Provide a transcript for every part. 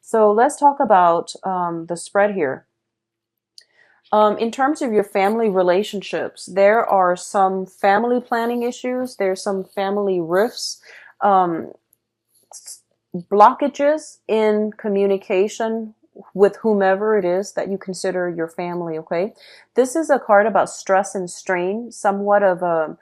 So let's talk about the spread here. In terms of your family relationships, there are some family planning issues. There's some family rifts, um, blockages in communication with whomever it is that you consider your family. Okay, this is a card about stress and strain. Somewhat of a,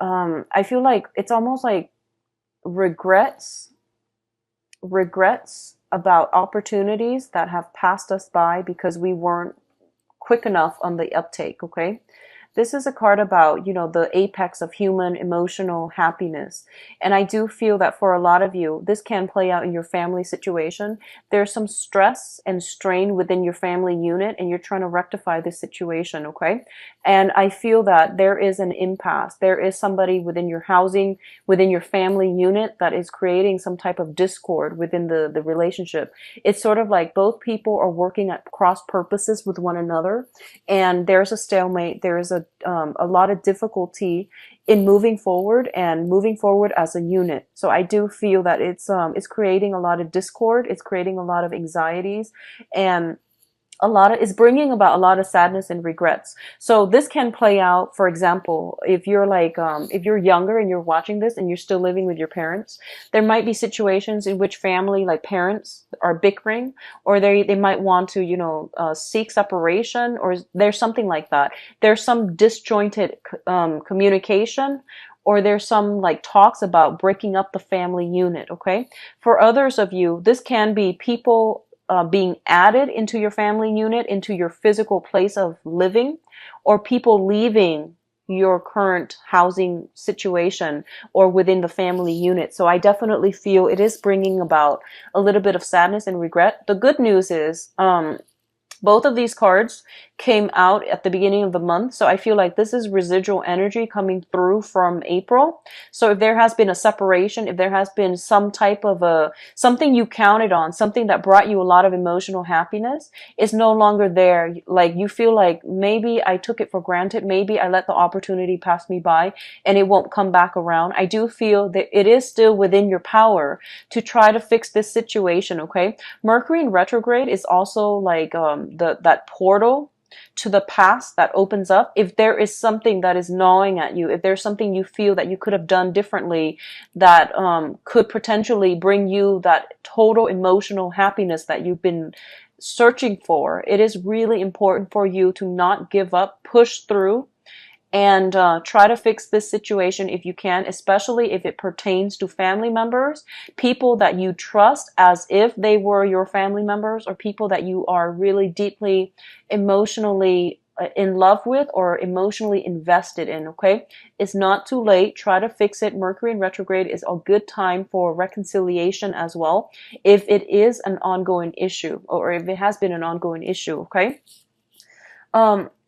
I feel like it's almost like regrets, regrets about opportunities that have passed us by because we weren't quick enough on the uptake, okay? This is a card about, the apex of human emotional happiness. And I do feel that for a lot of you, this can play out in your family situation. There's some stress and strain within your family unit, and you're trying to rectify this situation, okay? And I feel that there is an impasse. There is somebody within your housing, within your family unit that is creating some type of discord within the relationship. It's sort of like both people are working at cross purposes with one another, and there's a stalemate. There is a lot of difficulty in moving forward and moving forward as a unit. So I do feel that it's creating a lot of discord. It's creating a lot of anxieties, and it's bringing about a lot of sadness and regrets. So this can play out, for example, if you're if you're younger and you're watching this and you're still living with your parents, there might be situations in which family, like parents, are bickering, or they might want to, seek separation, or there's something like that. There's some disjointed communication, or there's some like talks about breaking up the family unit. Okay. For others of you, this can be people being added into your family unit, into your physical place of living, or people leaving your current housing situation or within the family unit. So I definitely feel it is bringing about a little bit of sadness and regret. The good news is, both of these cards came out at the beginning of the month. So I feel like this is residual energy coming through from April. So if there has been a separation, if there has been some type of something you counted on, something that brought you a lot of emotional happiness, is no longer there. Like you feel like maybe I took it for granted. Maybe I let the opportunity pass me by and it won't come back around. I do feel that it is still within your power to try to fix this situation. Okay. Mercury in retrograde is also like, that portal to the past that opens up. If there is something that is gnawing at you, if there's something you feel that you could have done differently that could potentially bring you that total emotional happiness that you've been searching for, it is really important for you to not give up, push through, and try to fix this situation if you can, especially if it pertains to family members, people that you trust as if they were your family members, or people that you are really deeply emotionally in love with or emotionally invested in. Okay, it's not too late. Try to fix it. Mercury in retrograde is a good time for reconciliation as well, if it is an ongoing issue, or if it has been an ongoing issue. Okay.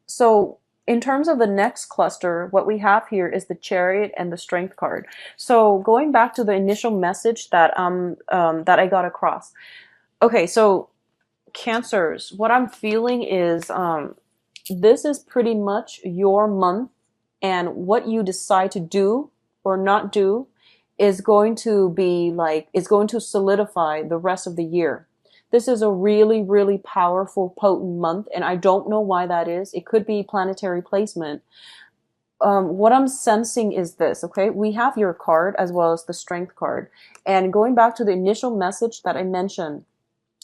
So in terms of the next cluster, what we have here is the Chariot and the Strength card. So going back to the initial message that that I got across. Okay, so Cancers, what I'm feeling is this is pretty much your month, and what you decide to do or not do is going to be like, is going to solidify the rest of the year. This is a really, really powerful, potent month, and I don't know why that is. It could be planetary placement. What I'm sensing is this, okay? We have your card as well as the Strength card. And going back to the initial message that I mentioned,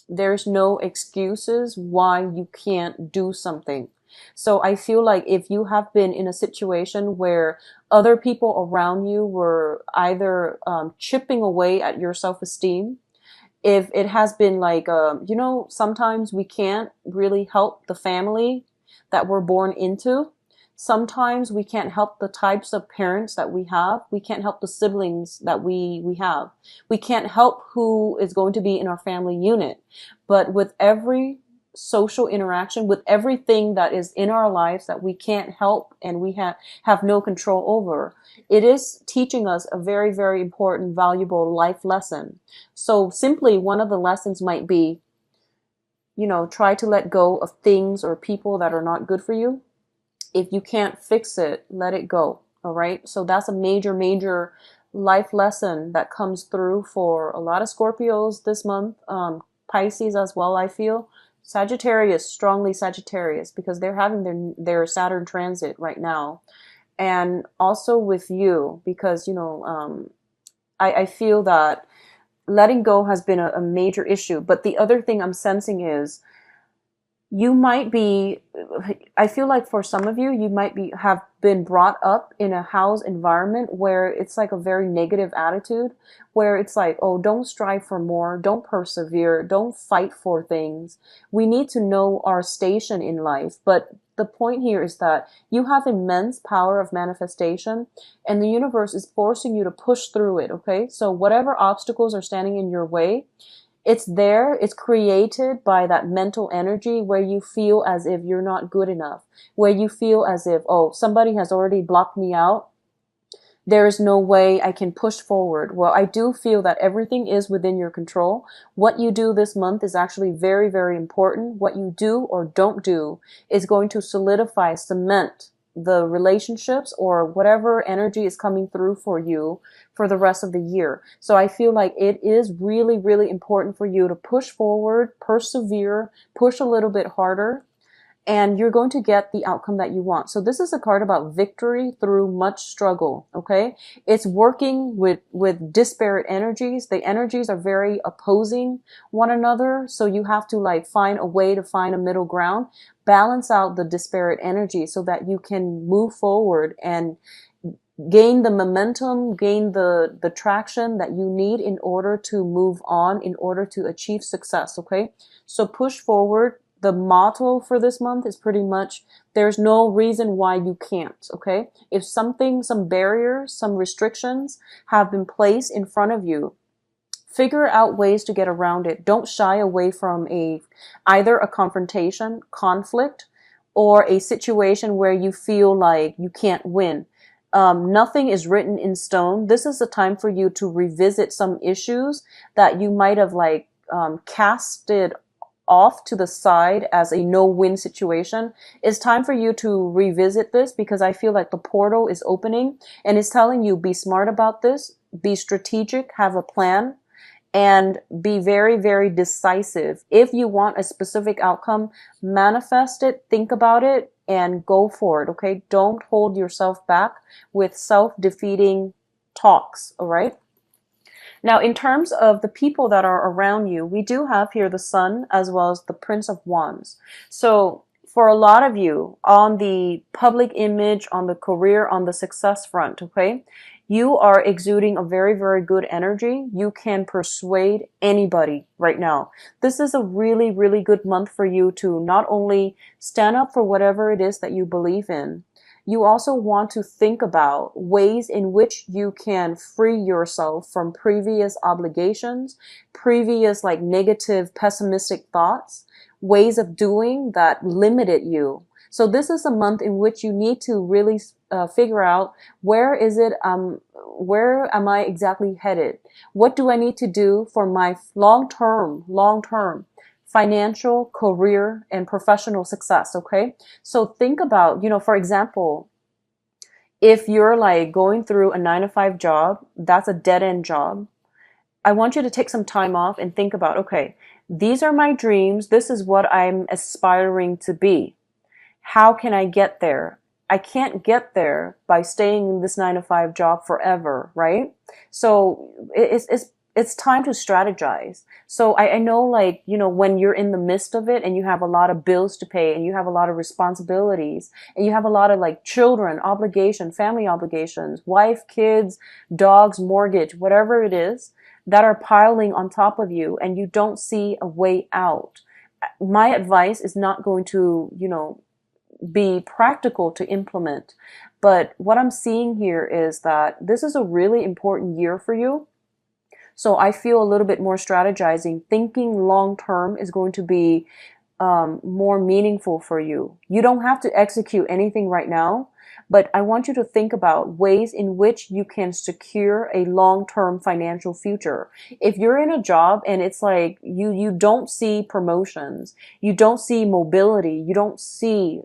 there's no excuses why you can't do something. So I feel like if you have been in a situation where other people around you were either chipping away at your self-esteem, if it has been like, sometimes we can't really help the family that we're born into. Sometimes we can't help the types of parents that we have. We can't help the siblings that we have. We can't help who is going to be in our family unit. But with every social interaction, with everything that is in our lives that we can't help and we have no control over, it is teaching us a very, very important, valuable life lesson. So simply one of the lessons might be, try to let go of things or people that are not good for you. If you can't fix it, let it go. All right. So that's a major, major life lesson that comes through for a lot of Scorpios this month. Pisces as well, I feel. Sagittarius, strongly Sagittarius, because they're having their Saturn transit right now. And also with you, because, I feel that letting go has been a major issue. But the other thing I'm sensing is you might be, I feel like for some of you, you might be have been brought up in a house environment where it's like a very negative attitude, where it's like, oh, don't strive for more, don't persevere, don't fight for things. We need to know our station in life. But the point here is that you have immense power of manifestation, and the universe is forcing you to push through it, okay? So whatever obstacles are standing in your way, it's there, it's created by that mental energy where you feel as if you're not good enough, where you feel as if, oh, somebody has already blocked me out. There is no way I can push forward. Well, I do feel that everything is within your control. What you do this month is actually very, very important. What you do or don't do is going to solidify, cement the relationships or whatever energy is coming through for you for the rest of the year. So I feel like it is really, really important for you to push forward, persevere, push a little bit harder, and you're going to get the outcome that you want. So this is a card about victory through much struggle, okay? It's working with disparate energies. The energies are very opposing one another, so you have to like find a way to find a middle ground, balance out the disparate energies so that you can move forward and gain the momentum, gain the traction that you need in order to move on, in order to achieve success, okay? So push forward. The motto for this month is pretty much, there's no reason why you can't, okay? If something, some barriers, some restrictions have been placed in front of you, figure out ways to get around it. Don't shy away from either a confrontation, conflict, or a situation where you feel like you can't win. Nothing is written in stone. This is a time for you to revisit some issues that you might have casted off to the side as a no-win situation. It's time for you to revisit this, because I feel like the portal is opening and it's telling you, be smart about this, be strategic, have a plan, and be very, very decisive. If you want a specific outcome, manifest it, think about it, and go for it, okay? Don't hold yourself back with self-defeating talks, all right? Now, in terms of the people that are around you, we do have here the Sun as well as the Prince of Wands. So for a lot of you, on the public image, on the career, on the success front, okay, you are exuding a very, very good energy. You can persuade anybody right now. This is a really, really good month for you to not only stand up for whatever it is that you believe in, you also want to think about ways in which you can free yourself from previous obligations, previous negative, pessimistic thoughts, ways of doing that limited you. So this is a month in which you need to really figure out where am I exactly headed? What do I need to do for my long-term financial, career, and professional success, okay? So think about, for example, if you're going through a 9-to-5 job, that's a dead-end job. I want you to take some time off and think about, okay, these are my dreams. This is what I'm aspiring to be. How can I get there? I can't get there by staying in this 9-to-5 job forever, right? So it's time to strategize. So I know when you're in the midst of it and you have a lot of bills to pay and you have a lot of responsibilities and you have a lot of children, obligation, family obligations, wife, kids, dogs, mortgage, whatever it is that are piling on top of you and you don't see a way out. My advice is not going to, be practical to implement. But what I'm seeing here is that this is a really important year for you. So I feel a little bit more strategizing, thinking long term is going to be more meaningful for you. You don't have to execute anything right now, but I want you to think about ways in which you can secure a long-term financial future. If you're in a job and it's you don't see promotions, you don't see mobility, you don't see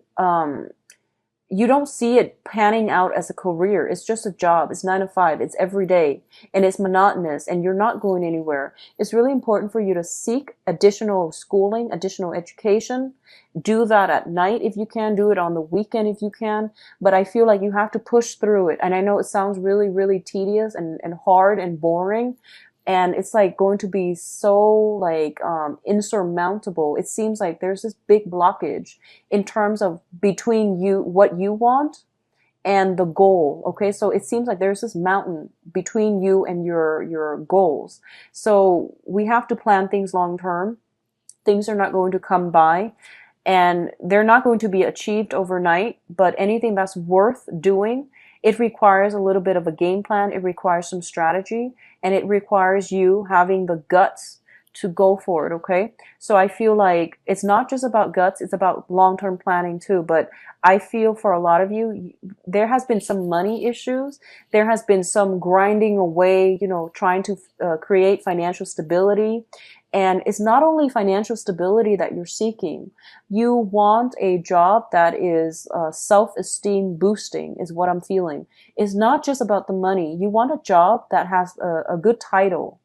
you don't see it panning out as a career. It's just a job. It's 9 to 5. It's every day and it's monotonous and you're not going anywhere. It's really important for you to seek additional schooling, additional education. Do that at night if you can. Do it on the weekend if you can. But I feel like you have to push through it. And I know it sounds really, really tedious and hard and boring. And it's like going to be so like insurmountable. It seems like there's this big blockage in terms of between you, what you want and the goal. Okay. So it seems like there's this mountain between you and your goals. So we have to plan things long term. Things are not going to come by and they're not going to be achieved overnight, but anything that's worth doing, it requires a little bit of a game plan. It requires some strategy and it requires you having the guts to go for it. Okay. So I feel like it's not just about guts. It's about long-term planning too. But I feel for a lot of you, there has been some money issues. There has been some grinding away, trying to create financial stability. And it's not only financial stability that you're seeking. You want a job that is self-esteem boosting is what I'm feeling. It's not just about the money. You want a job that has a good title.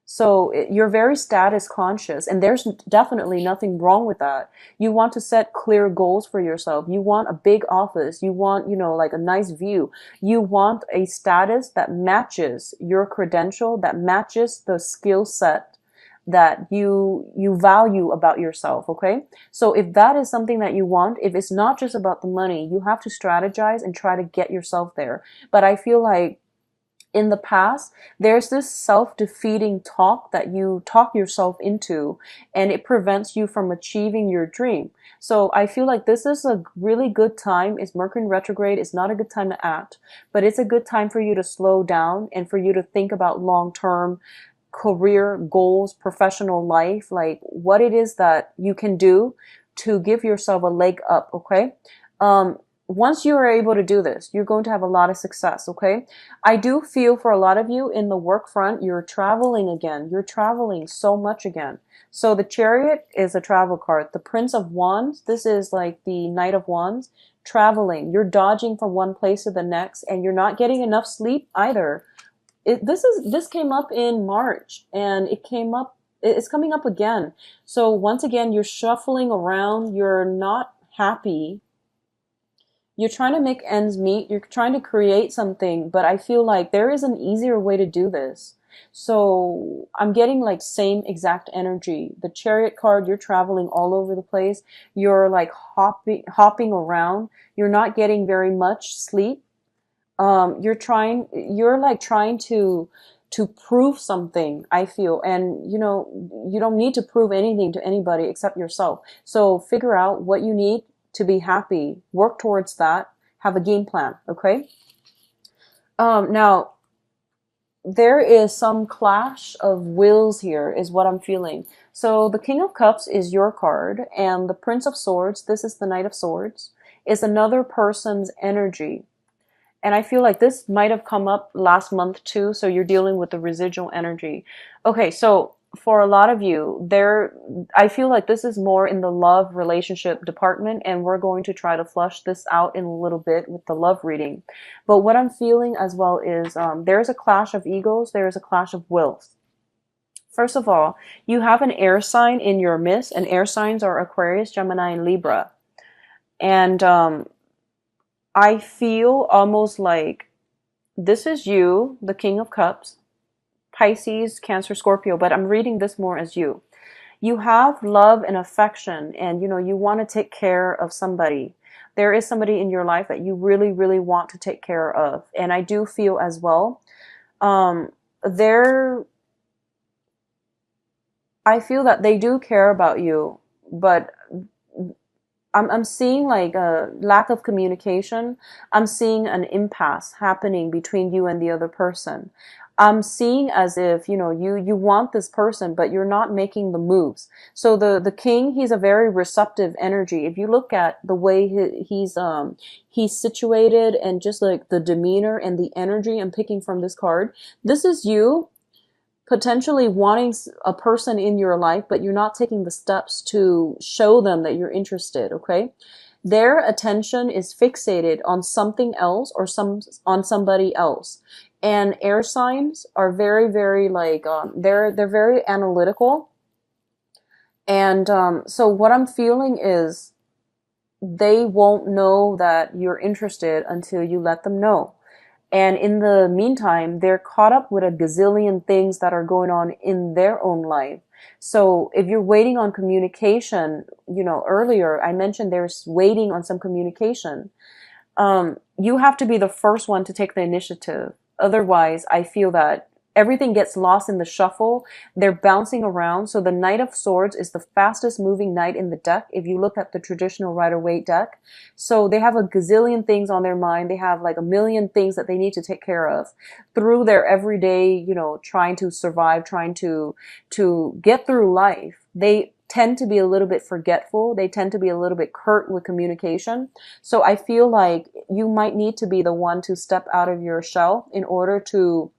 So you're very status conscious and there's definitely nothing wrong with that. You want to set clear goals for yourself. You want a big office. You want, like a nice view. You want a status that matches your credential, that matches the skill set that you value about yourself. Okay. So if that is something that you want, if it's not just about the money, you have to strategize and try to get yourself there. But I feel like in the past, there's this self-defeating talk that you talk yourself into and it prevents you from achieving your dream. So I feel like this is a really good time. It's Mercury retrograde. It's not a good time to act, but it's a good time for you to slow down and for you to think about long-term career goals, professional life, like what it is that you can do to give yourself a leg up. Okay. Once you are able to do this, you're going to have a lot of success. Okay. I do feel for a lot of you in the work front, you're traveling again. You're traveling so much again. So the Chariot is a travel card. The Prince of Wands, this is like the Knight of Wands, traveling. You're dodging from one place to the next and you're not getting enough sleep either. This came up in March and it's coming up again. So once again, you're shuffling around. You're not happy. You're trying to make ends meet. You're trying to create something, but I feel like there is an easier way to do this. So I'm getting like same exact energy. The Chariot card, you're traveling all over the place. You're like hopping around. You're not getting very much sleep. You're like trying to prove something, I feel. And, you don't need to prove anything to anybody except yourself. So figure out what you need to be happy, work towards that, have a game plan. Okay. Now there is some clash of wills here is what I'm feeling. So the King of Cups is your card and the Prince of Swords, this is the Knight of Swords, is another person's energy. And I feel like this might have come up last month too. So you're dealing with the residual energy. Okay. So for a lot of you I feel like this is more in the love relationship department and we're going to try to flush this out in a little bit with the love reading. But what I'm feeling as well is, there's a clash of egos. There's a clash of wills. First of all, you have an air sign in your midst and air signs are Aquarius, Gemini, and Libra. And, I feel almost like this is you, the King of Cups, Pisces, Cancer, Scorpio, but I'm reading this more as you. You have love and affection and, you want to take care of somebody. There is somebody in your life that you really, really want to take care of. And I do feel as well, I feel that they do care about you, but I'm seeing like a lack of communication. I'm seeing an impasse happening between you and the other person. I'm seeing as if, you want this person, but you're not making the moves. So the king, he's a very receptive energy. If you look at the way he's situated and just like the demeanor and the energy I'm picking from this card, this is you potentially wanting a person in your life, but you're not taking the steps to show them that you're interested. Okay. Their attention is fixated on something else or on somebody else. And air signs are very, very like they're very analytical. And so what I'm feeling is they won't know that you're interested until you let them know. And in the meantime, they're caught up with a gazillion things that are going on in their own life. So if you're waiting on communication, earlier I mentioned there's waiting on some communication. You have to be the first one to take the initiative. Otherwise, I feel that everything gets lost in the shuffle. They're bouncing around. So the Knight of Swords is the fastest moving knight in the deck if you look at the traditional Rider-Waite deck. So they have a gazillion things on their mind. They have like a million things that they need to take care of through their everyday, trying to survive, trying to get through life. They tend to be a little bit forgetful. They tend to be a little bit curt with communication. So I feel like you might need to be the one to step out of your shell in order to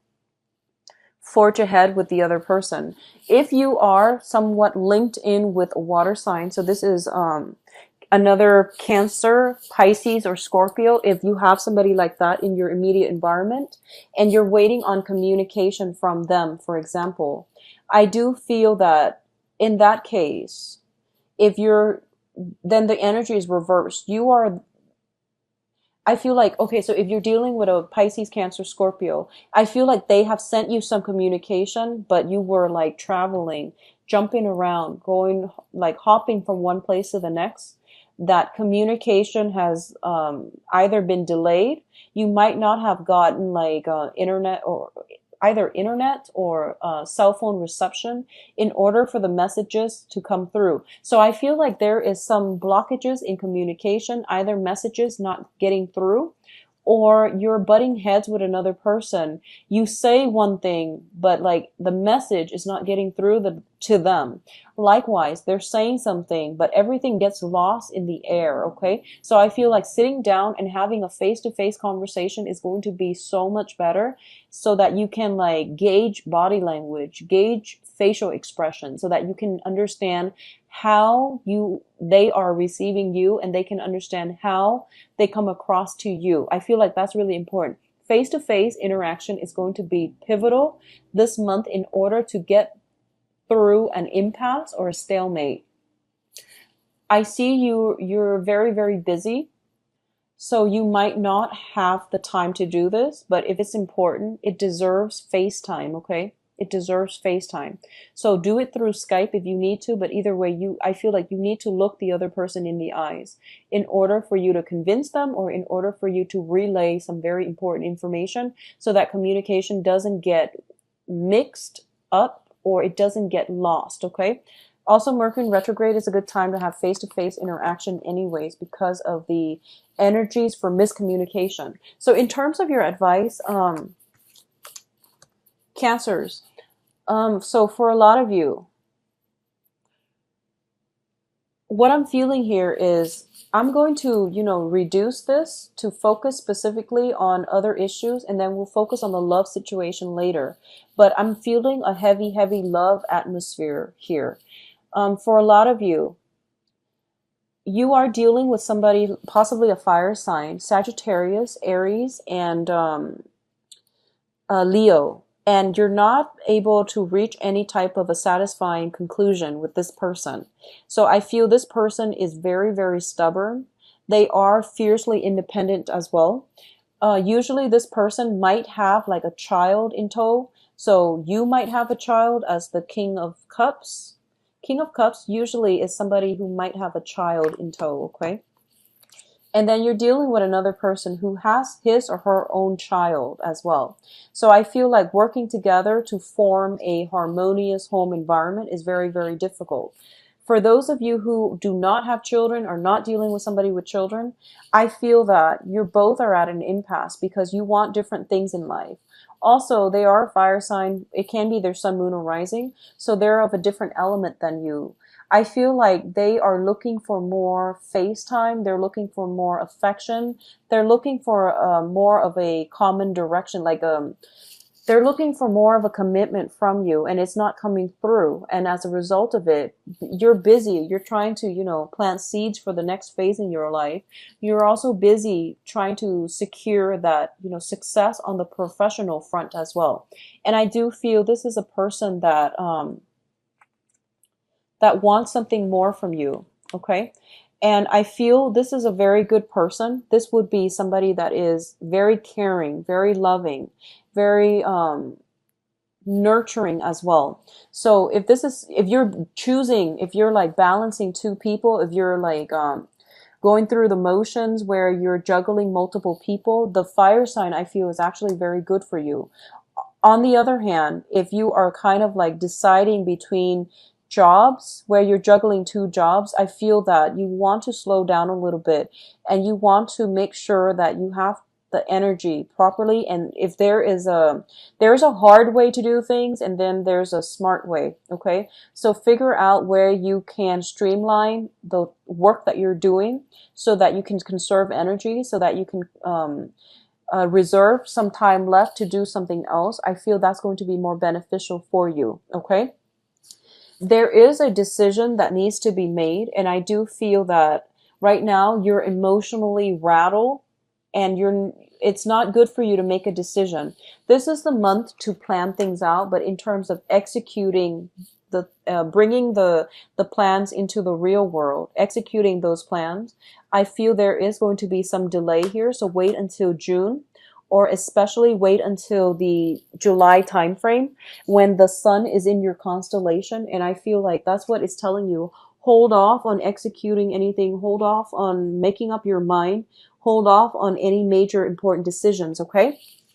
forge ahead with the other person. If you are somewhat linked in with a water sign, so this is another Cancer, Pisces, or Scorpio, if you have somebody like that in your immediate environment and you're waiting on communication from them, for example, I do feel that in that case, then the energy is reversed. I feel like, okay, so if you're dealing with a Pisces, Cancer, Scorpio, I feel like they have sent you some communication, but you were like traveling, jumping around, going, like hopping from one place to the next. That communication has either been delayed. You might not have gotten like internet or either internet or cell phone reception in order for the messages to come through. So I feel like there is some blockages in communication, either messages not getting through or you're butting heads with another person. You say one thing, but like the message is not getting through to them. Likewise, they're saying something, but everything gets lost in the air, okay? So I feel like sitting down and having a face-to-face conversation is going to be so much better so that you can like gauge body language, gauge facial expression so that you can understand how they are receiving you and they can understand how they come across to you. I feel like that's really important. Face-to-face interaction is going to be pivotal this month in order to get through an impasse or a stalemate. I see you're very, very busy. So you might not have the time to do this, but if it's important, it deserves FaceTime, okay? It deserves FaceTime. So do it through Skype if you need to, but either way, I feel like you need to look the other person in the eyes in order for you to convince them or in order for you to relay some very important information so that communication doesn't get mixed up or it doesn't get lost, okay? Also, Mercury in retrograde is a good time to have face-to-face interaction anyways because of the energies for miscommunication. So in terms of your advice, Cancers, so for a lot of you, what I'm feeling here is I'm going to, reduce this to focus specifically on other issues and then we'll focus on the love situation later. But I'm feeling a heavy, heavy love atmosphere here. For a lot of you, you are dealing with somebody, possibly a fire sign, Sagittarius, Aries, and Leo. And you're not able to reach any type of a satisfying conclusion with this person. So I feel this person is very, very stubborn. They are fiercely independent as well. Usually this person might have like a child in tow. So you might have a child as the King of Cups. King of Cups usually is somebody who might have a child in tow, okay? And then you're dealing with another person who has his or her own child as well. So I feel like working together to form a harmonious home environment is very, very difficult. For those of you who do not have children or not dealing with somebody with children, I feel that you both are at an impasse because you want different things in life. Also, they are a fire sign. It can be their sun, moon, or rising. So they're of a different element than you. I feel like they are looking for more FaceTime. They're looking for more affection. They're looking for more of a common direction. Like they're they're looking for more of a commitment from you, and it's not coming through. And as a result of it, you're busy. You're trying to, plant seeds for the next phase in your life. You're also busy trying to secure that, success on the professional front as well. And I do feel this is a person that wants something more from you. Okay. And I feel this is a very good person. This would be somebody that is very caring, very loving, very nurturing as well. So if you're like balancing two people, if you're like going through the motions where you're juggling multiple people, the fire sign I feel is actually very good for you. On the other hand, if you are kind of like deciding between jobs where you're juggling two jobs, I feel that you want to slow down a little bit and you want to make sure that you have the energy properly. And if there's a hard way to do things, and then there's a smart way. Okay. So figure out where you can streamline the work that you're doing so that you can conserve energy, so that you can, reserve some time left to do something else. I feel that's going to be more beneficial for you. Okay. There is a decision that needs to be made. And I do feel that right now you're emotionally rattled and it's not good for you to make a decision. This is the month to plan things out, but in terms of executing bringing the plans into the real world, executing those plans, I feel there is going to be some delay here. So wait until June, or especially wait until the July timeframe when the sun is in your constellation. And I feel like that's what it's telling you. Hold off on executing anything. Hold off on making up your mind. Hold off on any major important decisions. Okay.